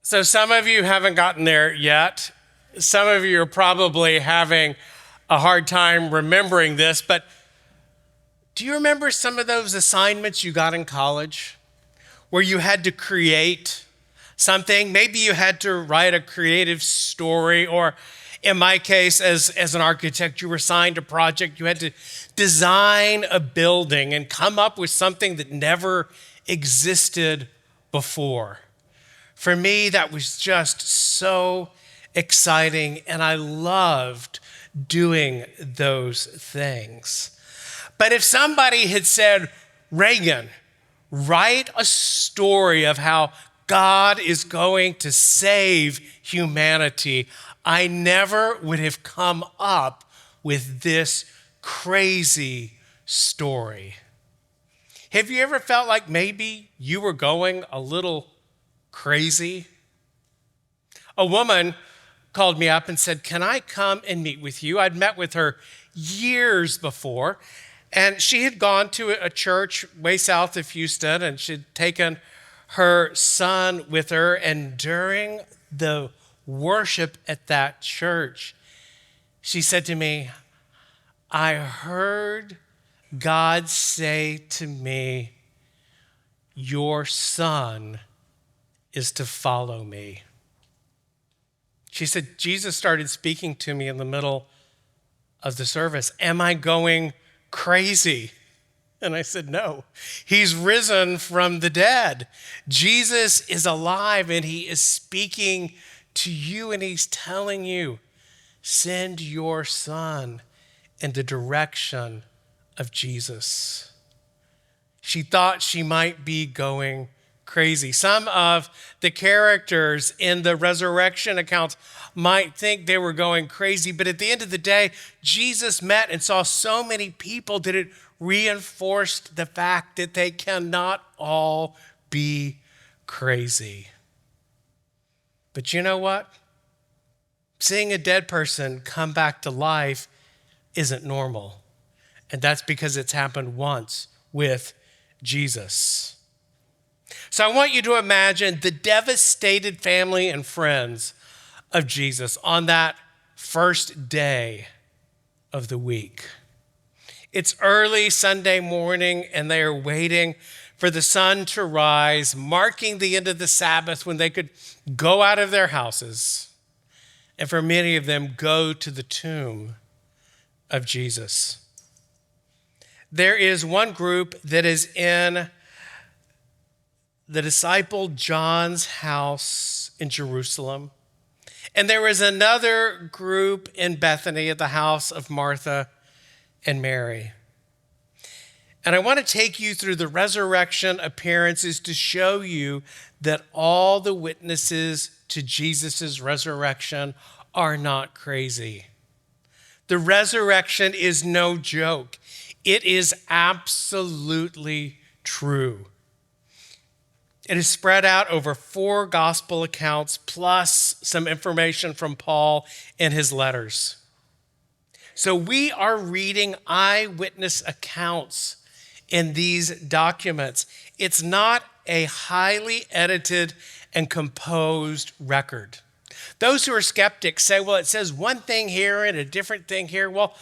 So some of you haven't gotten there yet. Some of you are probably having a hard time remembering this, but do you remember some of those assignments you got in college where you had to create something? Maybe you had to write a creative story, or in my case, as an architect, you were assigned a project. You had to design a building and come up with something that never existed before. For me, that was just so exciting, and I loved doing those things. But if somebody had said, Reagan, write a story of how God is going to save humanity, I never would have come up with this crazy story. Have you ever felt like maybe you were going a little crazy? A woman called me up and said, "Can I come and meet with you?" I'd met with her years before, and she had gone to a church way south of Houston, and she'd taken her son with her. And during the worship at that church, she said to me, "I heard God say to me, your son is to follow me." She said, "Jesus started speaking to me in the middle of the service. Am I going crazy?" And I said, "No, he's risen from the dead. Jesus is alive, and he is speaking to you, and he's telling you, send your son in the direction of Jesus." She thought she might be going crazy. Some of the characters in the resurrection accounts might think they were going crazy, but at the end of the day, Jesus met and saw so many people that it reinforced the fact that they cannot all be crazy. But you know what? Seeing a dead person come back to life isn't normal. And that's because it's happened once with Jesus. So I want you to imagine the devastated family and friends of Jesus on that first day of the week. It's early Sunday morning, and they are waiting for the sun to rise, marking the end of the Sabbath when they could go out of their houses, and for many of them, go to the tomb of Jesus. There is one group that is in the disciple John's house in Jerusalem, and there is another group in Bethany at the house of Martha and Mary. And I want to take you through the resurrection appearances to show you that all the witnesses to Jesus' resurrection are not crazy. The resurrection is no joke. It is absolutely true. It is spread out over 4 gospel accounts, plus some information from Paul in his letters. So we are reading eyewitness accounts in these documents. It's not a highly edited and composed record. Those who are skeptics say, well, it says one thing here and a different thing here. Well,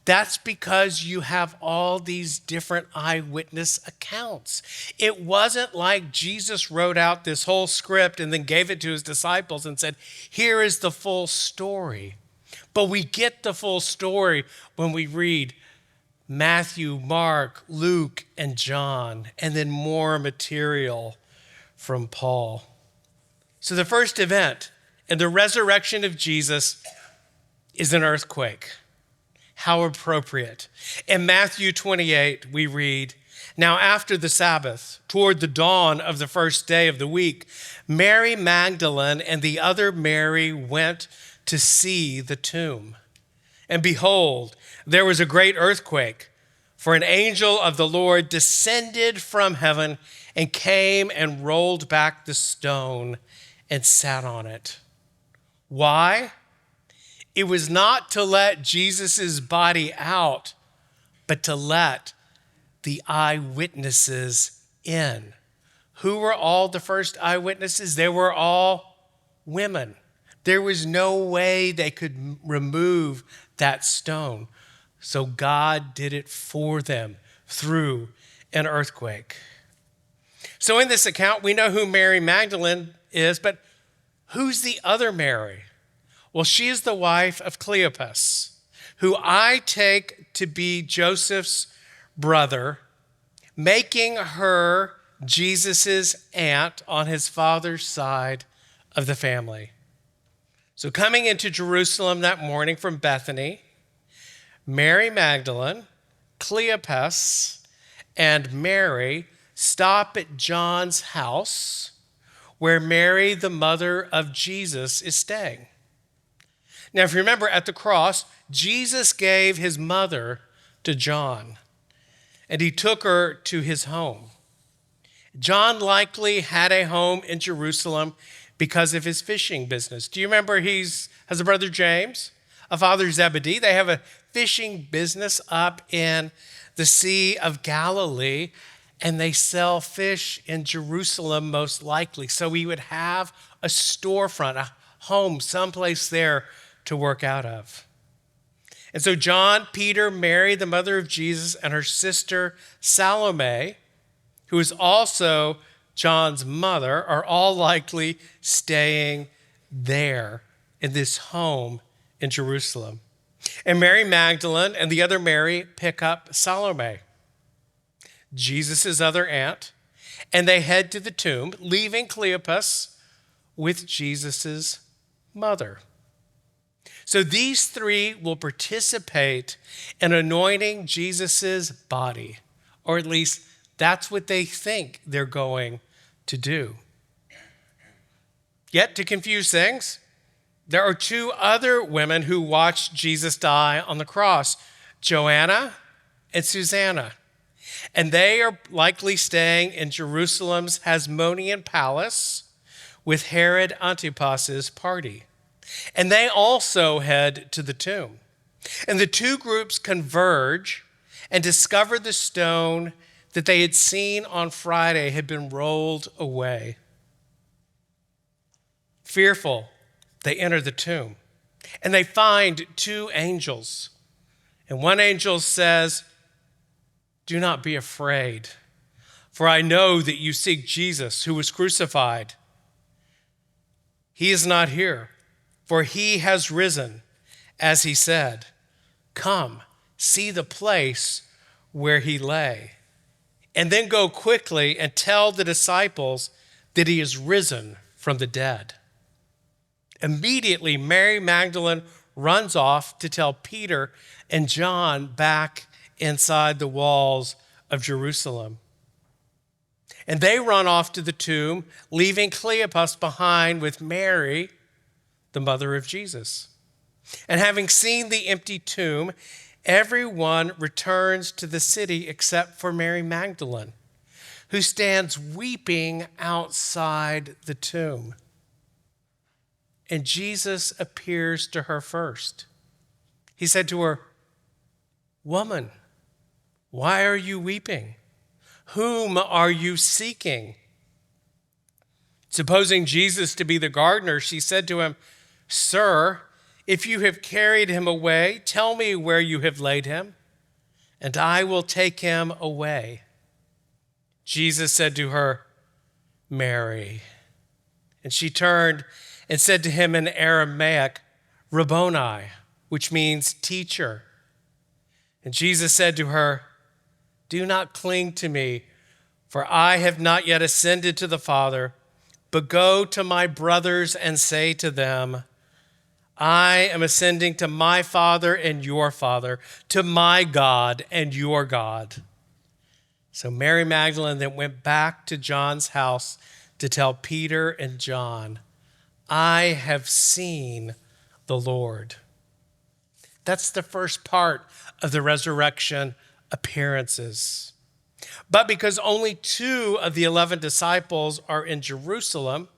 that's because you have all these different eyewitness accounts. It wasn't like Jesus wrote out this whole script and then gave it to his disciples and said, here is the full story. But we get the full story when we read Matthew, Mark, Luke, and John, and then more material from Paul. So the first event in the resurrection of Jesus is an earthquake. How appropriate. In Matthew 28, we read, "Now after the Sabbath, toward the dawn of the first day of the week, Mary Magdalene and the other Mary went to see the tomb. And behold, there was a great earthquake, for an angel of the Lord descended from heaven and came and rolled back the stone and sat on it." Why? It was not to let Jesus' body out, but to let the eyewitnesses in. Who were all the first eyewitnesses? They were all women. There was no way they could remove that stone. So God did it for them through an earthquake. So in this account, we know who Mary Magdalene is, but who's the other Mary? Well, she is the wife of Cleopas, who I take to be Joseph's brother, making her Jesus's aunt on his father's side of the family. So coming into Jerusalem that morning from Bethany, Mary Magdalene, Cleopas, and Mary stop at John's house where Mary, the mother of Jesus, is staying. Now, if you remember at the cross, Jesus gave his mother to John, and he took her to his home. John likely had a home in Jerusalem because of his fishing business. Do you remember he has a brother James, a father Zebedee? They have a fishing business up in the Sea of Galilee, and they sell fish in Jerusalem most likely. So he would have a storefront, a home, someplace there to work out of. And so John, Peter, Mary, the mother of Jesus, and her sister Salome, who is also John's mother, are all likely staying there in this home in Jerusalem. And Mary Magdalene and the other Mary pick up Salome, Jesus' other aunt, and they head to the tomb, leaving Cleopas with Jesus' mother. So these three will participate in anointing Jesus' body, or at least that's what they think they're going to do. Yet, to confuse things, there are two other women who watched Jesus die on the cross, Joanna and Susanna. And they are likely staying in Jerusalem's Hasmonean palace with Herod Antipas's party. And they also head to the tomb. And the two groups converge and discover the stone that they had seen on Friday had been rolled away. Fearful, they enter the tomb, and they find two angels. And one angel says, "Do not be afraid, for I know that you seek Jesus who was crucified. He is not here, for he has risen, as he said. Come, see the place where he lay, and then go quickly and tell the disciples that he is risen from the dead." Immediately, Mary Magdalene runs off to tell Peter and John back inside the walls of Jerusalem. And they run off to the tomb, leaving Cleopas behind with Mary, the mother of Jesus. And having seen the empty tomb, everyone returns to the city except for Mary Magdalene, who stands weeping outside the tomb. And Jesus appears to her first. He said to her, "Woman, why are you weeping? Whom are you seeking?" Supposing Jesus to be the gardener, she said to him, "Sir, if you have carried him away, tell me where you have laid him, and I will take him away." Jesus said to her, "Mary." And she turned and said to him in Aramaic, "Rabboni," which means teacher. And Jesus said to her, "Do not cling to me, for I have not yet ascended to the Father, but go to my brothers and say to them, I am ascending to my Father and your Father, to my God and your God." So Mary Magdalene then went back to John's house to tell Peter and John, "I have seen the Lord." That's the first part of the resurrection appearances. But because only 2 of the 11 disciples are in Jerusalem,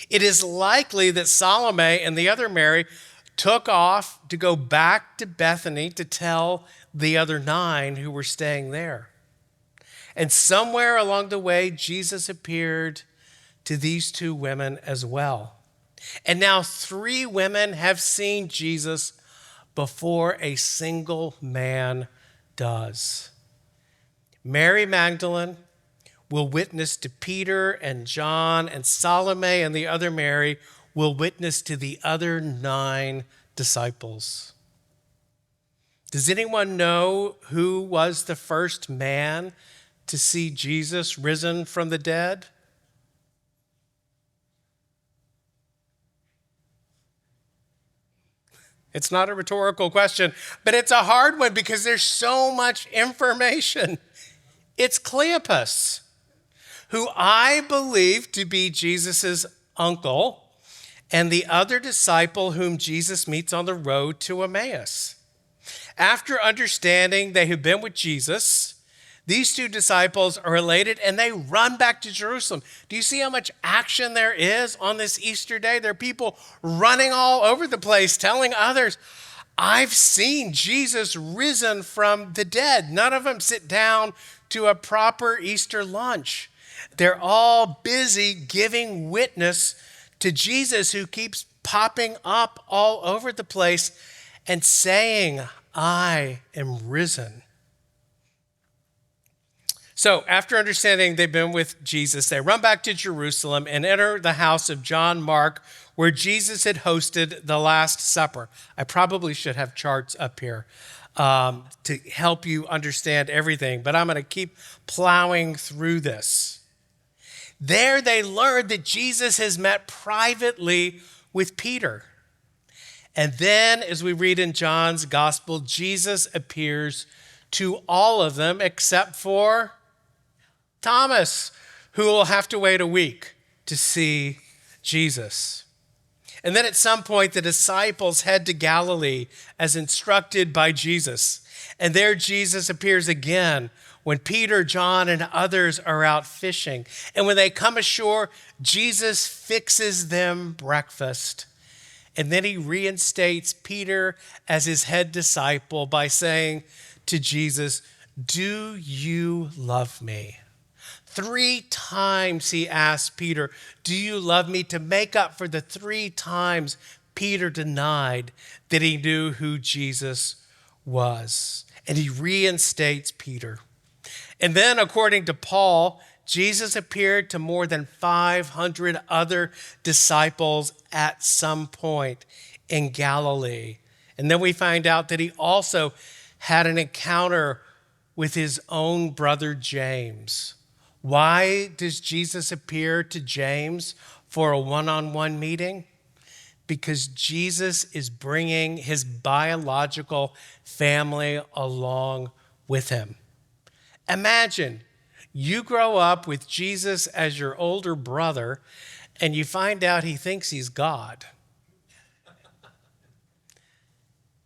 it is likely that Salome and the other Mary took off to go back to Bethany to tell the other 9 who were staying there. And somewhere along the way, Jesus appeared to these 2 women as well. And now 3 women have seen Jesus before a single man does. Mary Magdalene will witness to Peter and John, and Salome and the other Mary will witness to the other 9 disciples. Does anyone know who was the first man to see Jesus risen from the dead? It's not a rhetorical question, but it's a hard one because there's so much information. It's Cleopas, who I believe to be Jesus' uncle and the other disciple whom Jesus meets on the road to Emmaus. After understanding they have been with Jesus, these 2 disciples are elated and they run back to Jerusalem. Do you see how much action there is on this Easter day? There are people running all over the place telling others, I've seen Jesus risen from the dead. None of them sit down to a proper Easter lunch. They're all busy giving witness to Jesus, who keeps popping up all over the place and saying, I am risen. So after understanding they've been with Jesus, they run back to Jerusalem and enter the house of John Mark, where Jesus had hosted the Last Supper. I probably should have charts up here to help you understand everything, but I'm going to keep plowing through this. There they learned that Jesus has met privately with Peter. And then, as we read in John's gospel, Jesus appears to all of them except for Thomas, who will have to wait a week to see Jesus. And then at some point, the disciples head to Galilee as instructed by Jesus. And there Jesus appears again when Peter, John, and others are out fishing. And when they come ashore, Jesus fixes them breakfast. And then he reinstates Peter as his head disciple by saying to Jesus, do you love me? 3 times he asked Peter, do you love me? To make up for the 3 times Peter denied that he knew who Jesus was. And he reinstates Peter. And then, according to Paul, Jesus appeared to more than 500 other disciples at some point in Galilee. And then we find out that he also had an encounter with his own brother James. Why does Jesus appear to James for a one-on-one meeting? Because Jesus is bringing his biological family along with him. Imagine you grow up with Jesus as your older brother and you find out he thinks he's God.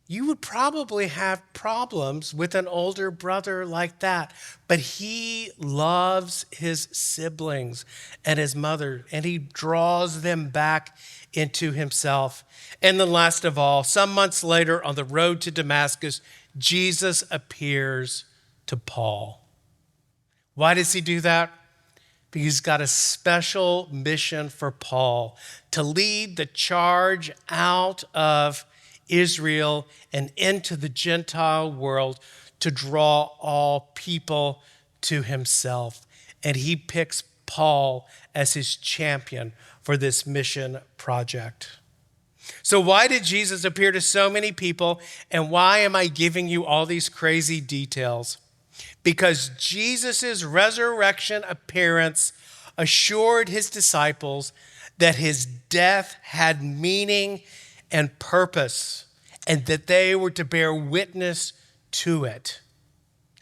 You would probably have problems with an older brother like that. But he loves his siblings and his mother, and he draws them back into himself. And then last of all, some months later on the road to Damascus, Jesus appears to Paul. Why does he do that? Because he's got a special mission for Paul to lead the charge out of Israel and into the Gentile world to draw all people to himself. And he picks Paul as his champion for this mission project. So why did Jesus appear to so many people, and why am I giving you all these crazy details? Because Jesus' resurrection appearance assured his disciples that his death had meaning and purpose, and that they were to bear witness to it.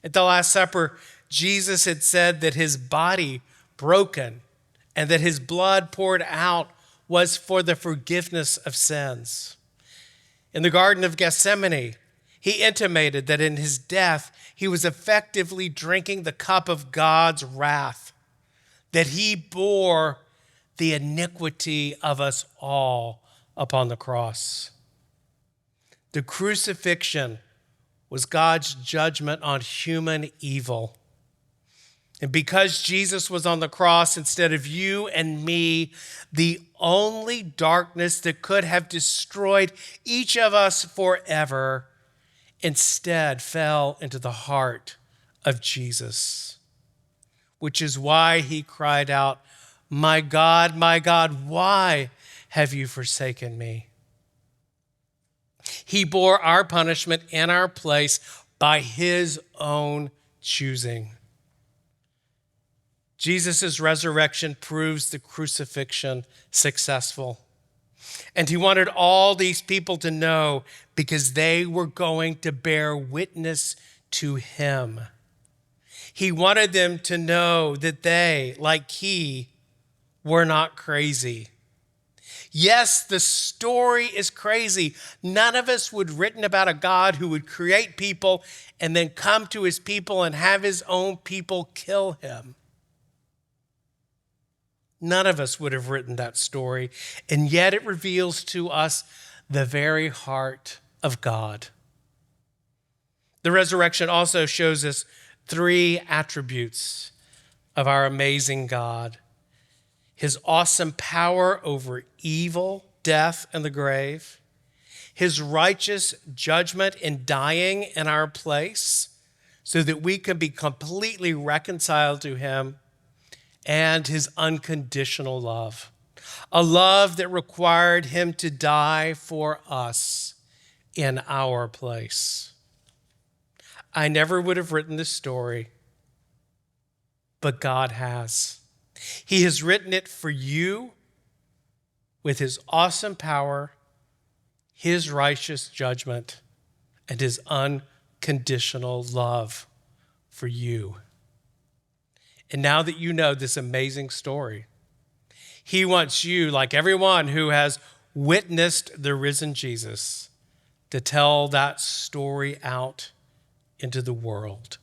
At the Last Supper, Jesus had said that his body broken and that his blood poured out was for the forgiveness of sins. In the Garden of Gethsemane, he intimated that in his death, he was effectively drinking the cup of God's wrath, that he bore the iniquity of us all upon the cross. The crucifixion was God's judgment on human evil. And because Jesus was on the cross instead of you and me, the only darkness that could have destroyed each of us forever instead fell into the heart of Jesus, which is why he cried out, my God, why have you forsaken me?" He bore our punishment in our place by his own choosing. Jesus' resurrection proves the crucifixion successful. And he wanted all these people to know because they were going to bear witness to him. He wanted them to know that they, like he, were not crazy. Yes, the story is crazy. None of us would have written about a God who would create people and then come to his people and have his own people kill him. None of us would have written that story, and yet it reveals to us the very heart of God. The resurrection also shows us three attributes of our amazing God: his awesome power over evil, death, and the grave, his righteous judgment in dying in our place so that we can be completely reconciled to him, and his unconditional love, a love that required him to die for us in our place. I never would have written this story, but God has. He has written it for you with his awesome power, his righteous judgment, and his unconditional love for you. And now that you know this amazing story, he wants you, like everyone who has witnessed the risen Jesus, to tell that story out into the world.